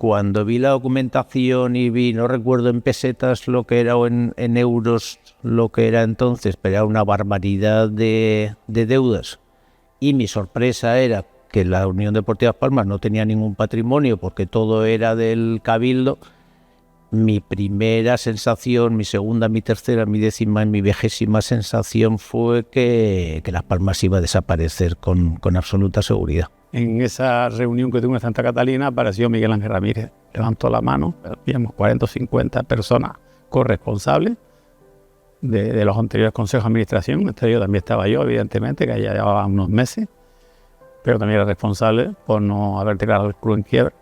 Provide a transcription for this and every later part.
cuando vi la documentación y vi, no recuerdo en pesetas lo que era o en euros lo que era entonces, pero era una barbaridad de deudas. Y mi sorpresa era que la Unión Deportiva Las Palmas no tenía ningún patrimonio porque todo era del Cabildo. Mi primera sensación, mi segunda, mi tercera, mi décima y mi 20ª sensación fue que Las Palmas iba a desaparecer con absoluta seguridad. En esa reunión que tuve en Santa Catalina apareció Miguel Ángel Ramírez, levantó la mano, habíamos 40 o 50 personas corresponsables de los anteriores consejos de administración, entre ellos también estaba yo, evidentemente, que ya llevaba unos meses, pero también era responsable por no haber declarado el club en quiebra,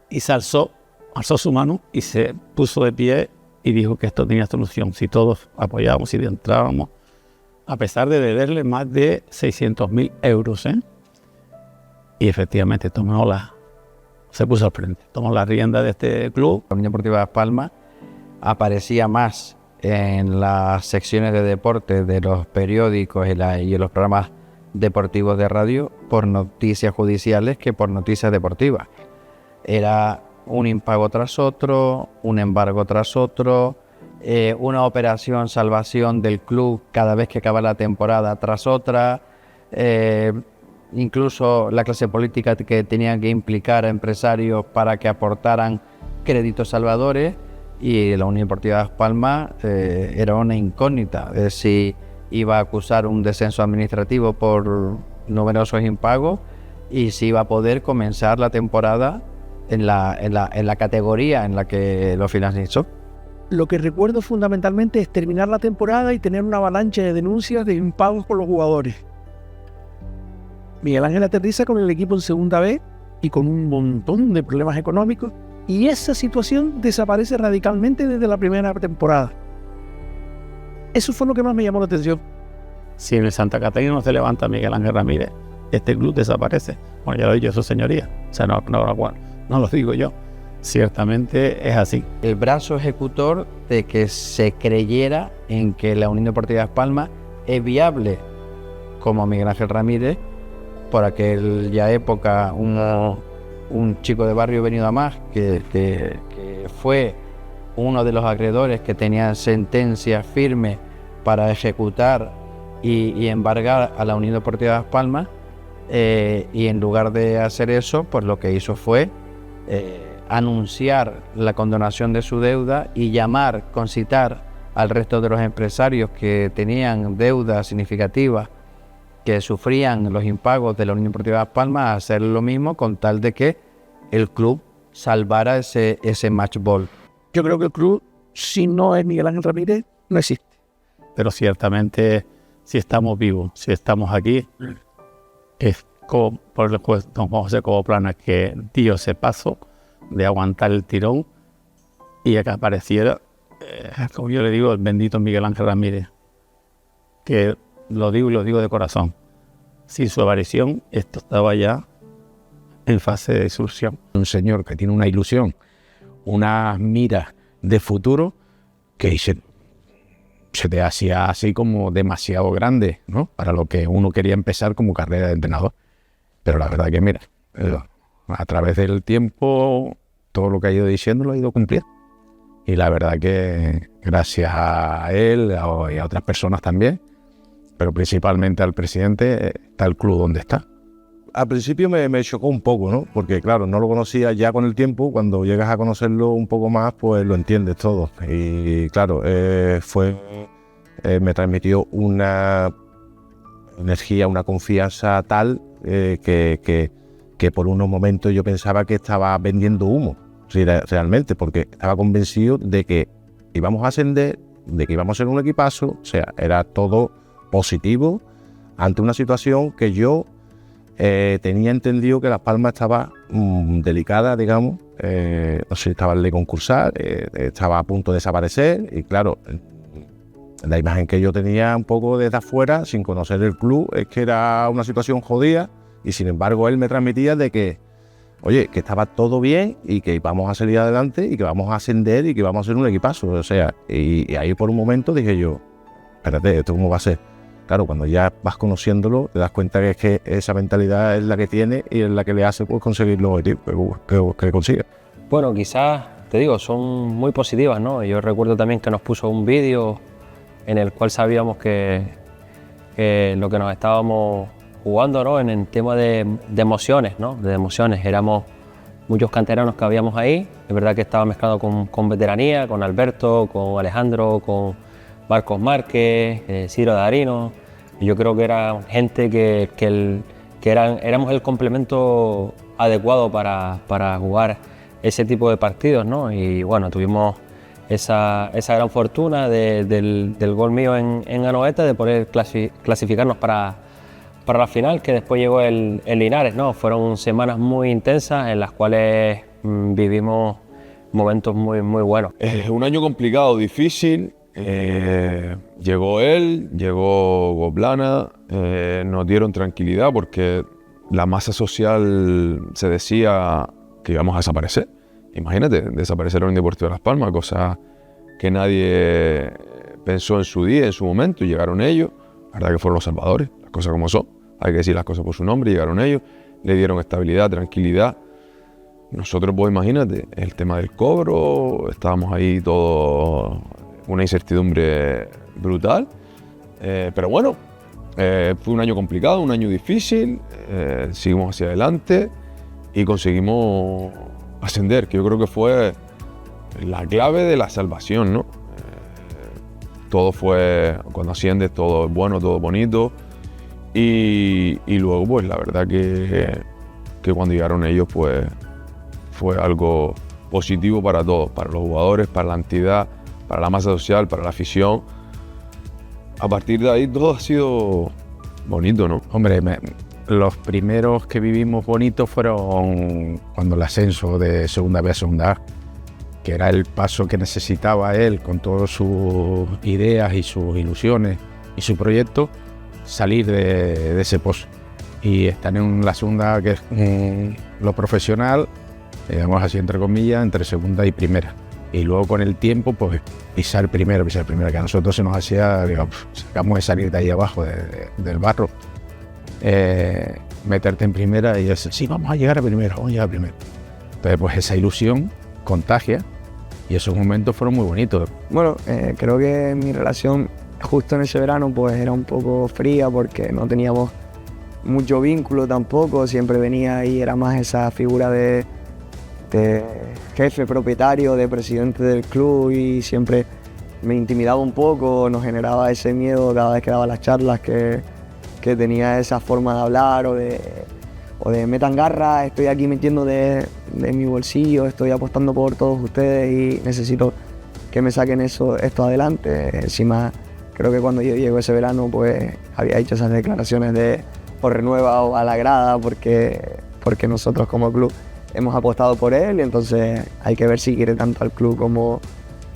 y alzó su mano y se puso de pie y dijo que esto tenía solución, si todos apoyábamos y entrábamos, a pesar de deberle más de 600.000 euros, Y efectivamente se puso al frente, tomó la rienda de este club. La Unión Deportiva Las Palmas aparecía más en las secciones de deporte de los periódicos y en los programas deportivos de radio por noticias judiciales que por noticias deportivas. Era un impago tras otro, un embargo tras otro, una operación salvación del club cada vez que acaba la temporada tras otra, incluso la clase política que tenía que implicar a empresarios para que aportaran créditos salvadores, y la Unión Deportiva Las Palmas era una incógnita de si iba a acusar un descenso administrativo por numerosos impagos y si iba a poder comenzar la temporada en la categoría en la que lo finalizó. Lo que recuerdo fundamentalmente es terminar la temporada y tener una avalancha de denuncias de impagos por los jugadores. Miguel Ángel aterriza con el equipo en segunda B y con un montón de problemas económicos, y esa situación desaparece radicalmente desde la primera temporada. Eso fue lo que más me llamó la atención. Si en el Santa Catalina no se levanta Miguel Ángel Ramírez, este club desaparece. Bueno, ya lo he dicho su señoría, o sea, no lo digo yo, ciertamente es así. El brazo ejecutor de que se creyera en que la Unión Deportiva Las Palmas es viable como Miguel Ángel Ramírez, por aquella época un chico de barrio venido a más, que fue uno de los acreedores que tenía sentencia firme para ejecutar y embargar a la Unión Deportiva Las Palmas, y en lugar de hacer eso, pues lo que hizo fue anunciar la condonación de su deuda y concitar al resto de los empresarios que tenían deudas significativas, que sufrían los impagos de la Unión Deportiva Las Palmas, a hacer lo mismo con tal de que el club salvara ese match ball. Yo creo que el club, si no es Miguel Ángel Ramírez, no existe. Pero ciertamente, si estamos vivos, si estamos aquí, es como por el juez don Juan José Coboplana, que dio ese paso de aguantar el tirón y que apareciera, como yo le digo, el bendito Miguel Ángel Ramírez, que lo digo y lo digo de corazón. Sin su aparición, esto estaba ya en fase de disolución. Un señor que tiene una ilusión, unas miras de futuro que se te hacía así como demasiado grande, ¿no?, para lo que uno quería empezar como carrera de entrenador. Pero la verdad que, mira, a través del tiempo, todo lo que ha ido diciendo lo ha ido cumpliendo. Y la verdad que gracias a él y a otras personas también, pero principalmente al presidente, está el club donde está. Al principio me chocó un poco, ¿no? Porque claro, no lo conocía. Ya con el tiempo, cuando llegas a conocerlo un poco más, pues lo entiendes todo. Y claro, me transmitió una energía, una confianza tal que por unos momentos yo pensaba que estaba vendiendo humo, realmente, porque estaba convencido de que íbamos a ascender, de que íbamos a ser un equipazo. O sea, era todo positivo ante una situación que yo tenía entendido que Las Palmas estaba delicada, digamos, no sé, estaba en ley concursal, estaba a punto de desaparecer, y claro, la imagen que yo tenía un poco desde afuera, sin conocer el club, es que era una situación jodida, y sin embargo él me transmitía de que, oye, que estaba todo bien y que íbamos a salir adelante y que vamos a ascender y que vamos a ser un equipazo. O sea, y ahí por un momento dije yo, espérate, ¿esto cómo va a ser? Claro, cuando ya vas conociéndolo, te das cuenta que es que esa mentalidad es la que tiene y es la que le hace, pues, conseguir los objetivos que consiga. Bueno, quizás, te digo, son muy positivas, ¿no? Yo recuerdo también que nos puso un vídeo en el cual sabíamos que lo que nos estábamos jugando, ¿no? En el tema de emociones, ¿no? De emociones. Éramos muchos canteranos que habíamos ahí. Es verdad que estaba mezclado con veteranía, con Alberto, con Alejandro, con Marcos Márquez, Ciro Darino. Yo creo que era gente que éramos el complemento adecuado para jugar ese tipo de partidos, ¿no? Y bueno, tuvimos esa gran fortuna del gol mío en Anoeta, de poder clasificarnos para la final, que después llegó el Linares, ¿no? Fueron semanas muy intensas en las cuales vivimos momentos muy, muy buenos. Un año complicado, difícil. Llegó él, llegó Goblana, nos dieron tranquilidad porque la masa social se decía que íbamos a desaparecer. Imagínate, desaparecer la Unión Deportiva de Las Palmas, cosa que nadie pensó en su día, en su momento, y llegaron ellos. La verdad que fueron los salvadores, las cosas como son. Hay que decir las cosas por su nombre, llegaron ellos, le dieron estabilidad, tranquilidad. Nosotros, pues imagínate, el tema del cobro, estábamos ahí todos, una incertidumbre brutal. Pero bueno, fue un año complicado, un año difícil, seguimos hacia adelante y conseguimos ascender, que yo creo que fue la clave de la salvación, ¿no? Todo fue, cuando asciendes, todo es bueno, todo es bonito. Y luego, pues la verdad que cuando llegaron ellos, pues fue algo positivo para todos, para los jugadores, para la entidad, para la masa social, para la afición. A partir de ahí todo ha sido bonito, ¿no? Hombre, los primeros que vivimos bonitos fueron cuando el ascenso de Segunda B a Segunda A, que era el paso que necesitaba él con todas sus ideas y sus ilusiones y su proyecto, salir de ese pozo y estar en la segunda, que es lo profesional, digamos así entre comillas, entre segunda y primera. Y luego con el tiempo, pues pisar primera, que a nosotros se nos hacía, digamos, acabamos de salir de ahí abajo, del barro. Meterte en primera y es, sí, vamos a llegar a primera. Entonces, pues esa ilusión contagia y esos momentos fueron muy bonitos. Bueno, creo que mi relación justo en ese verano pues era un poco fría porque no teníamos mucho vínculo tampoco, siempre venía y era más esa figura de jefe propietario, de presidente del club, y siempre me intimidaba un poco, nos generaba ese miedo cada vez que daba las charlas, que tenía esa forma de hablar o de metan garra, estoy aquí metiendo de mi bolsillo, estoy apostando por todos ustedes y necesito que me saquen esto adelante. Encima, creo que cuando yo llego ese verano, pues había hecho esas declaraciones de o renueva o a la grada, porque nosotros como club hemos apostado por él, y entonces hay que ver si quiere tanto al club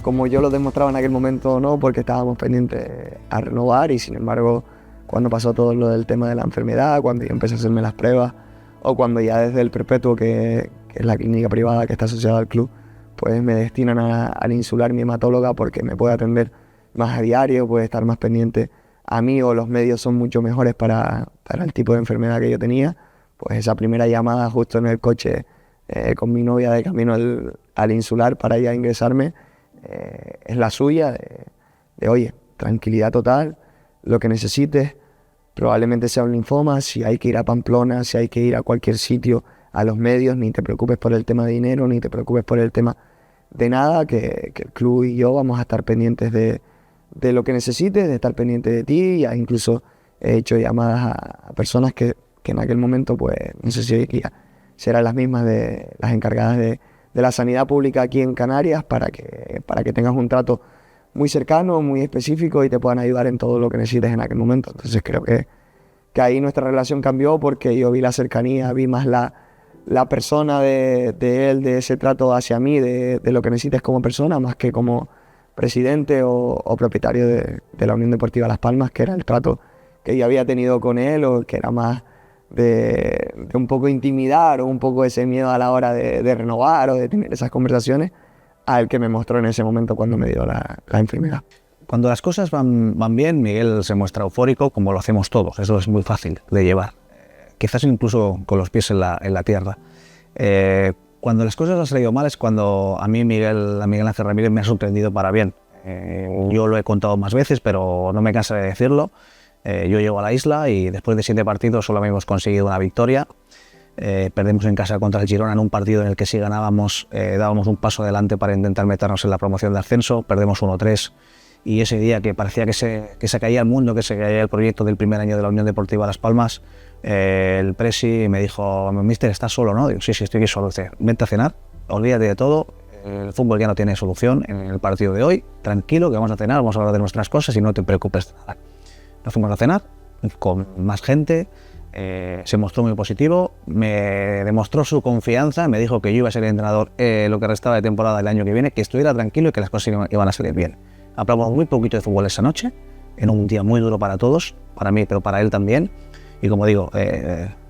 como yo lo demostraba en aquel momento o no, porque estábamos pendientes a renovar. Y sin embargo, cuando pasó todo lo del tema de la enfermedad, cuando yo empecé a hacerme las pruebas, o cuando ya desde el Perpetuo, que es la clínica privada que está asociada al club, pues me destinan al Insular, mi hematóloga, porque me puede atender más a diario, puede estar más pendiente a mí, o los medios son mucho mejores para el tipo de enfermedad que yo tenía. Pues esa primera llamada justo en el coche con mi novia de camino al Insular para ir a ingresarme, es la suya, de oye, tranquilidad total, lo que necesites, probablemente sea un linfoma, si hay que ir a Pamplona, si hay que ir a cualquier sitio, a los medios, ni te preocupes por el tema de dinero, ni te preocupes por el tema de nada, que el club y yo vamos a estar pendientes de lo que necesites, de estar pendientes de ti. Ya incluso he hecho llamadas a personas que en aquel momento, pues no sé si serán las mismas, de las encargadas de la sanidad pública aquí en Canarias, para que tengas un trato muy cercano, muy específico, y te puedan ayudar en todo lo que necesites en aquel momento. Entonces creo que ahí nuestra relación cambió, porque yo vi la cercanía, vi más la persona de él, de ese trato hacia mí, de lo que necesites como persona, más que como presidente o propietario de la Unión Deportiva Las Palmas, que era el trato que yo había tenido con él, o que era más de un poco intimidar, o un poco ese miedo a la hora de renovar o de tener esas conversaciones, al que me mostró en ese momento cuando me dio la enfermedad. Cuando las cosas van bien, Miguel se muestra eufórico, como lo hacemos todos. Eso es muy fácil de llevar, quizás incluso con los pies en la tierra. cuando las cosas han salido mal es cuando a mí Miguel Ángel Ramírez me ha sorprendido para bien. Yo lo he contado más veces, pero no me cansaré de decirlo. Yo llego a la isla y después de 7 partidos solo hemos conseguido una victoria. Perdimos en casa contra el Girona en un partido en el que si ganábamos dábamos un paso adelante para intentar meternos en la promoción de ascenso. Perdemos 1-3 y ese día que parecía que se caía el mundo, que se caía el proyecto del primer año de la Unión Deportiva Las Palmas, el presi me dijo: mister, ¿estás solo, no? Digo: sí, estoy aquí solo. Dice: vente a cenar, olvídate de todo, el fútbol ya no tiene solución en el partido de hoy, tranquilo, que vamos a cenar, vamos a hablar de nuestras cosas y no te preocupes de nada. Nos fuimos a cenar con más gente, se mostró muy positivo, me demostró su confianza, me dijo que yo iba a ser el entrenador lo que restaba de temporada el año que viene, que estuviera tranquilo y que las cosas iban a salir bien. Hablamos muy poquito de fútbol esa noche, en un día muy duro para todos, para mí, pero para él también. Y como digo,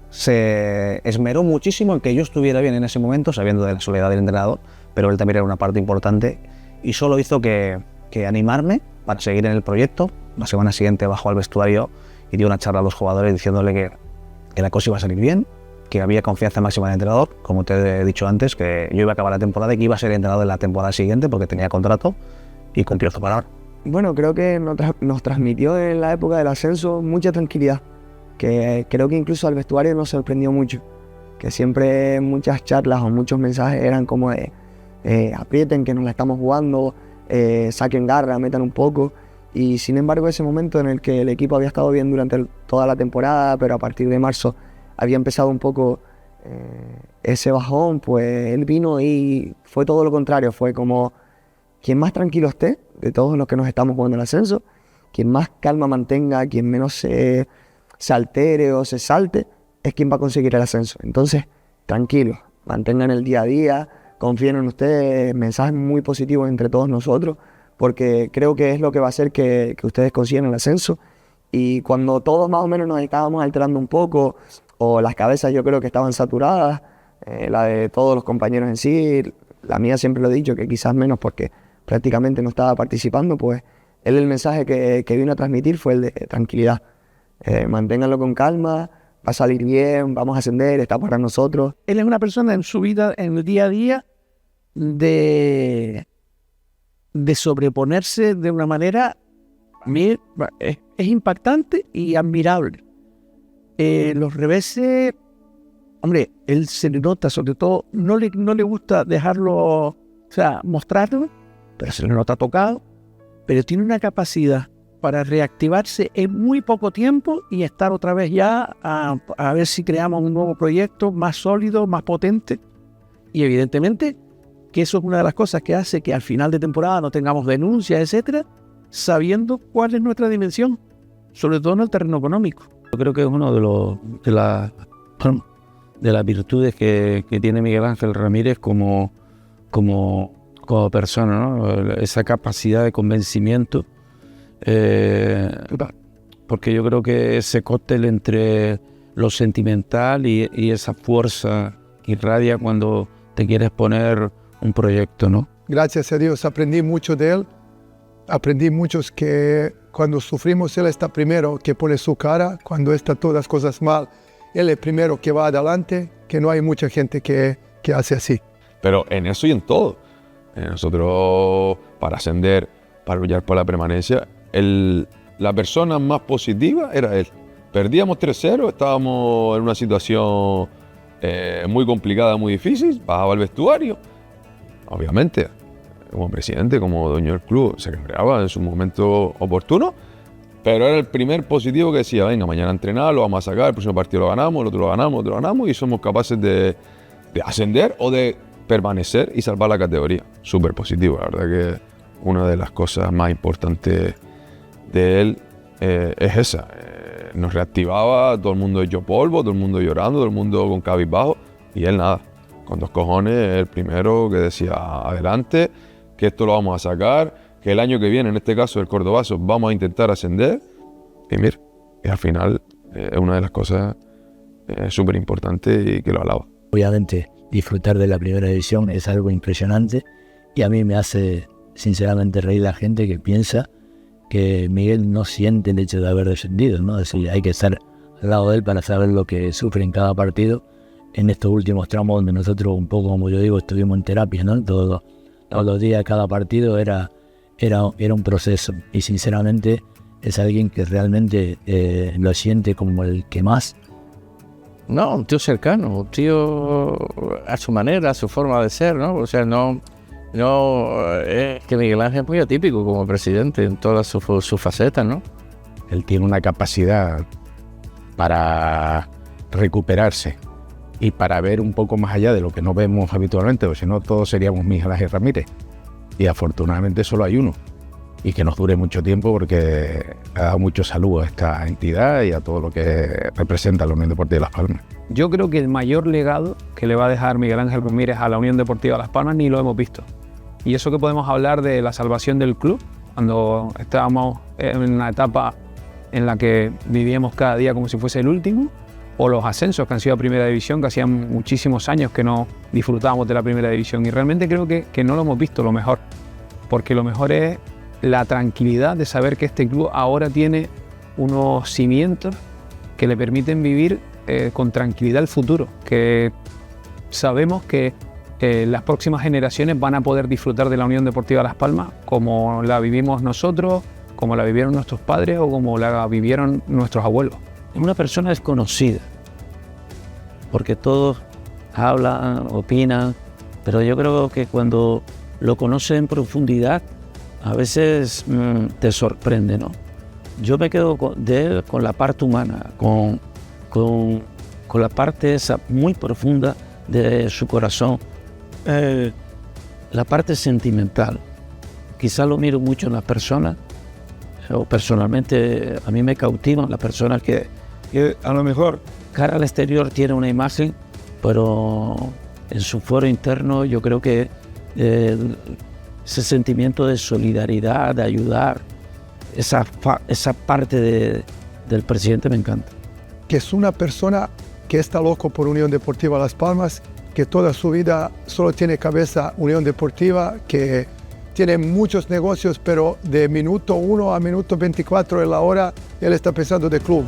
se esmeró muchísimo en que yo estuviera bien en ese momento, sabiendo de la soledad del entrenador, pero él también era una parte importante y solo hizo que animarme para seguir en el proyecto. La semana siguiente bajó al vestuario y dio una charla a los jugadores diciéndole que la cosa iba a salir bien, que había confianza máxima en el entrenador, como te he dicho antes, que yo iba a acabar la temporada y que iba a ser entrenador de la temporada siguiente porque tenía contrato y cumplió su palabra. Bueno, creo que nos transmitió en la época del ascenso mucha tranquilidad, que creo que incluso al vestuario nos sorprendió mucho, que siempre muchas charlas o muchos mensajes eran como de aprieten que nos la estamos jugando, saquen garra, metan un poco, y sin embargo ese momento en el que el equipo había estado bien durante toda la temporada, pero a partir de marzo había empezado un poco ese bajón, pues él vino y fue todo lo contrario, fue como quien más tranquilo esté de todos los que nos estamos jugando el ascenso, quien más calma mantenga, quien menos se altere o se salte, es quien va a conseguir el ascenso. Entonces, tranquilos, mantengan el día a día, confíen en ustedes, mensajes muy positivos entre todos nosotros, porque creo que es lo que va a hacer que ustedes consigan el ascenso. Y cuando todos más o menos nos estábamos alterando un poco, o las cabezas yo creo que estaban saturadas, la de todos los compañeros en sí, la mía siempre lo he dicho, que quizás menos porque prácticamente no estaba participando, pues el mensaje que vino a transmitir fue el de tranquilidad. Manténganlo con calma, va a salir bien, vamos a ascender, está para nosotros. Él es una persona en su vida, en el día a día, de sobreponerse de una manera es impactante y admirable. Los reveses, hombre, él se le nota, sobre todo, no le gusta dejarlo, o sea, mostrarlo, pero se le nota tocado, pero tiene una capacidad para reactivarse en muy poco tiempo y estar otra vez ya a ver si creamos un nuevo proyecto más sólido, más potente. Y evidentemente que eso es una de las cosas que hace que al final de temporada no tengamos denuncias, etcétera, sabiendo cuál es nuestra dimensión, sobre todo en el terreno económico. Yo creo que es uno de las virtudes que tiene Miguel Ángel Ramírez como persona, ¿no? Esa capacidad de convencimiento, porque yo creo que ese cóctel entre lo sentimental y esa fuerza que irradia cuando te quieres poner un proyecto, ¿no? Gracias a Dios aprendí mucho de él, aprendí muchos que cuando sufrimos él está primero que pone su cara, cuando está todas las cosas mal, él es primero que va adelante, que no hay mucha gente que hace así. Pero en eso y en todo. Nosotros, para ascender, para luchar por la permanencia, la persona más positiva era él. Perdíamos 3-0, estábamos en una situación muy complicada, muy difícil, bajaba al vestuario. Obviamente, como presidente, como dueño del club, se cabreaba en su momento oportuno, pero era el primer positivo que decía: venga, mañana a entrenar, lo vamos a sacar, el próximo partido lo ganamos, el otro lo ganamos, el otro lo ganamos, y somos capaces de ascender o de permanecer y salvar la categoría. Súper positivo, la verdad que una de las cosas más importantes de él es esa. Nos reactivaba, todo el mundo hecho polvo, todo el mundo llorando, todo el mundo con cabizbajo, y él nada, con 2 cojones, el primero que decía: adelante, que esto lo vamos a sacar, que el año que viene, en este caso el Cordobazo, vamos a intentar ascender. Y mira, y al final es una de las cosas súper importantes y que lo alaba. Obviamente disfrutar de la primera división es algo impresionante y a mí me hace sinceramente reír la gente que piensa que Miguel no siente el hecho de haber descendido, ¿no? Es decir, hay que estar al lado de él para saber lo que sufre en cada partido en estos últimos tramos donde nosotros un poco, como yo digo, estuvimos en terapia, ¿no? Todos los días de cada partido era un proceso, y sinceramente es alguien que realmente lo siente como el que más. No, un tío cercano, un tío a su manera, a su forma de ser, ¿no? O sea, no es que Miguel Ángel es muy atípico como presidente en todas sus facetas, ¿no? Él tiene una capacidad para recuperarse y para ver un poco más allá de lo que no vemos habitualmente, porque si no todos seríamos Miguel Ángel Ramírez. Y afortunadamente solo hay uno. Y que nos dure mucho tiempo, porque ha dado mucho salud a esta entidad y a todo lo que representa la Unión Deportiva Las Palmas. Yo creo que el mayor legado que le va a dejar Miguel Ángel Ramírez a la Unión Deportiva Las Palmas ni lo hemos visto. Y eso que podemos hablar de la salvación del club, cuando estábamos en una etapa en la que vivíamos cada día como si fuese el último, o los ascensos que han sido a Primera División, que hacían muchísimos años que no disfrutábamos de la Primera División. Y realmente creo que no lo hemos visto lo mejor, porque lo mejor es la tranquilidad de saber que este club ahora tiene unos cimientos que le permiten vivir con tranquilidad el futuro, que sabemos que las próximas generaciones van a poder disfrutar de la Unión Deportiva Las Palmas como la vivimos nosotros, como la vivieron nuestros padres o como la vivieron nuestros abuelos. Es una persona desconocida, porque todos hablan, opinan, pero yo creo que cuando lo conoces en profundidad, a veces te sorprende, ¿no? Yo me quedo de él con la parte humana, con la parte esa muy profunda de su corazón, la parte sentimental. Quizás lo miro mucho en las personas, o personalmente a mí me cautivan las personas que a lo mejor cara al exterior tiene una imagen, pero en su fuero interno yo creo que ese sentimiento de solidaridad, de ayudar, esa parte del presidente me encanta. Que es una persona que está loco por Unión Deportiva Las Palmas, que toda su vida solo tiene cabeza Unión Deportiva, que tiene muchos negocios, pero de minuto 1 a minuto 24 de la hora, él está pensando de club.